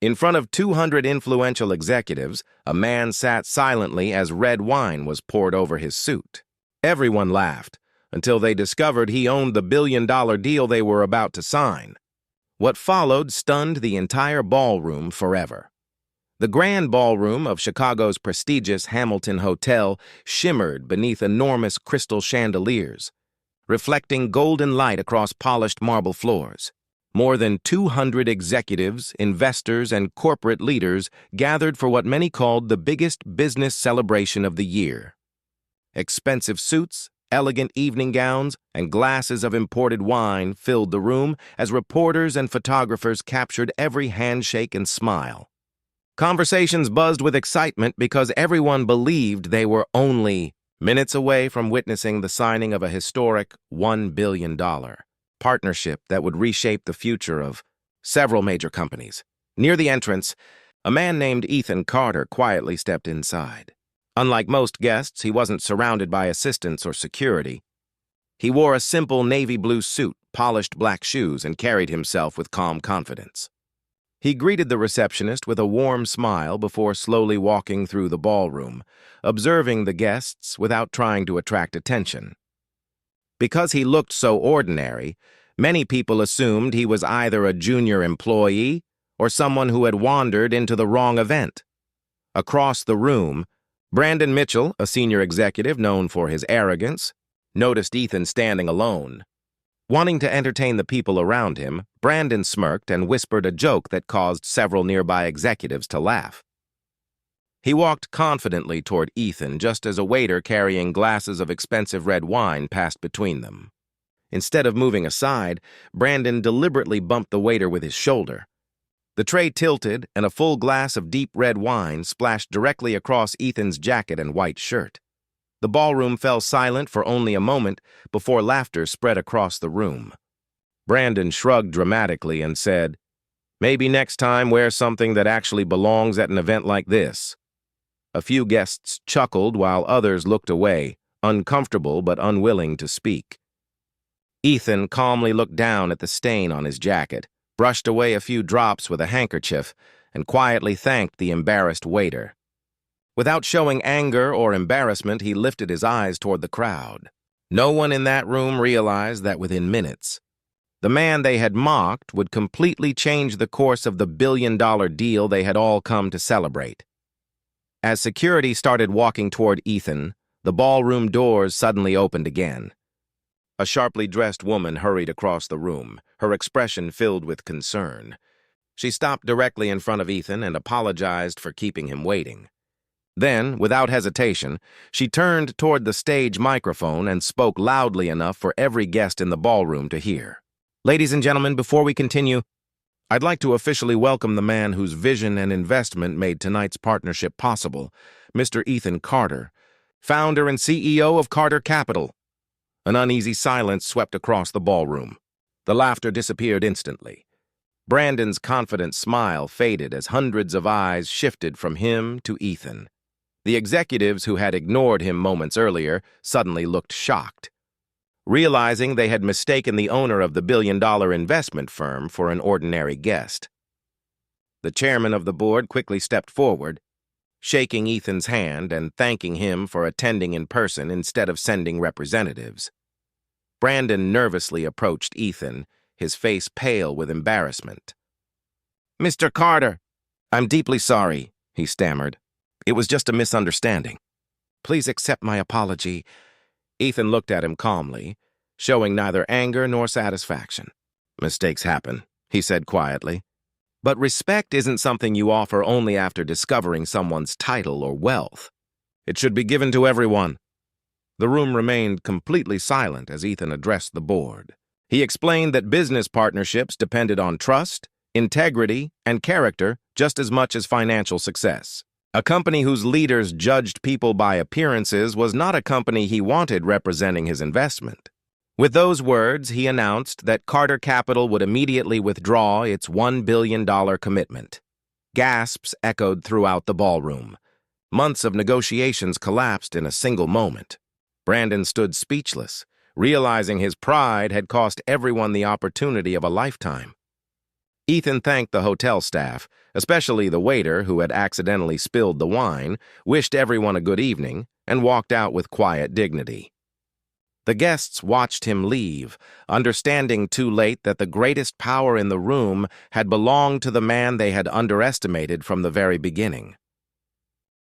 In front of 200 influential executives, a man sat silently as red wine was poured over his suit. Everyone laughed, until they discovered he owned the billion-dollar deal they were about to sign. What followed stunned the entire ballroom forever. The grand ballroom of Chicago's prestigious Hamilton Hotel shimmered beneath enormous crystal chandeliers, reflecting golden light across polished marble floors. More than 200 executives, investors, and corporate leaders gathered for what many called the biggest business celebration of the year. Expensive suits, elegant evening gowns, and glasses of imported wine filled the room as reporters and photographers captured every handshake and smile. Conversations buzzed with excitement because everyone believed they were only minutes away from witnessing the signing of a historic $1 billion partnership that would reshape the future of several major companies. Near the entrance, a man named Ethan Carter quietly stepped inside. Unlike most guests, he wasn't surrounded by assistants or security. He wore a simple navy blue suit, polished black shoes, and carried himself with calm confidence. He greeted the receptionist with a warm smile before slowly walking through the ballroom, observing the guests without trying to attract attention. Because he looked so ordinary, many people assumed he was either a junior employee or someone who had wandered into the wrong event. Across the room, Brandon Mitchell, a senior executive known for his arrogance, noticed Ethan standing alone. Wanting to entertain the people around him, Brandon smirked and whispered a joke that caused several nearby executives to laugh. He walked confidently toward Ethan just as a waiter carrying glasses of expensive red wine passed between them. Instead of moving aside, Brandon deliberately bumped the waiter with his shoulder. The tray tilted, and a full glass of deep red wine splashed directly across Ethan's jacket and white shirt. The ballroom fell silent for only a moment before laughter spread across the room. Brandon shrugged dramatically and said, "Maybe next time wear something that actually belongs at an event like this." A few guests chuckled while others looked away, uncomfortable but unwilling to speak. Ethan calmly looked down at the stain on his jacket, brushed away a few drops with a handkerchief, and quietly thanked the embarrassed waiter. Without showing anger or embarrassment, he lifted his eyes toward the crowd. No one in that room realized that within minutes, the man they had mocked would completely change the course of the billion-dollar deal they had all come to celebrate. As security started walking toward Ethan, the ballroom doors suddenly opened again. A sharply dressed woman hurried across the room, her expression filled with concern. She stopped directly in front of Ethan and apologized for keeping him waiting. Then, without hesitation, she turned toward the stage microphone and spoke loudly enough for every guest in the ballroom to hear. "Ladies and gentlemen, before we continue, I'd like to officially welcome the man whose vision and investment made tonight's partnership possible, Mr. Ethan Carter, founder and CEO of Carter Capital." An uneasy silence swept across the ballroom. The laughter disappeared instantly. Brandon's confident smile faded as hundreds of eyes shifted from him to Ethan. The executives who had ignored him moments earlier suddenly looked shocked, realizing they had mistaken the owner of the billion-dollar investment firm for an ordinary guest. The chairman of the board quickly stepped forward, shaking Ethan's hand and thanking him for attending in person instead of sending representatives. Brandon nervously approached Ethan, his face pale with embarrassment. "Mr. Carter, I'm deeply sorry," he stammered. "It was just a misunderstanding. Please accept my apology." Ethan looked at him calmly, showing neither anger nor satisfaction. "Mistakes happen," he said quietly. "But respect isn't something you offer only after discovering someone's title or wealth. It should be given to everyone." The room remained completely silent as Ethan addressed the board. He explained that business partnerships depended on trust, integrity, and character just as much as financial success. A company whose leaders judged people by appearances was not a company he wanted representing his investment. With those words, he announced that Carter Capital would immediately withdraw its $1 billion commitment. Gasps echoed throughout the ballroom. Months of negotiations collapsed in a single moment. Brandon stood speechless, realizing his pride had cost everyone the opportunity of a lifetime. Ethan thanked the hotel staff, especially the waiter who had accidentally spilled the wine, wished everyone a good evening, and walked out with quiet dignity. The guests watched him leave, understanding too late that the greatest power in the room had belonged to the man they had underestimated from the very beginning.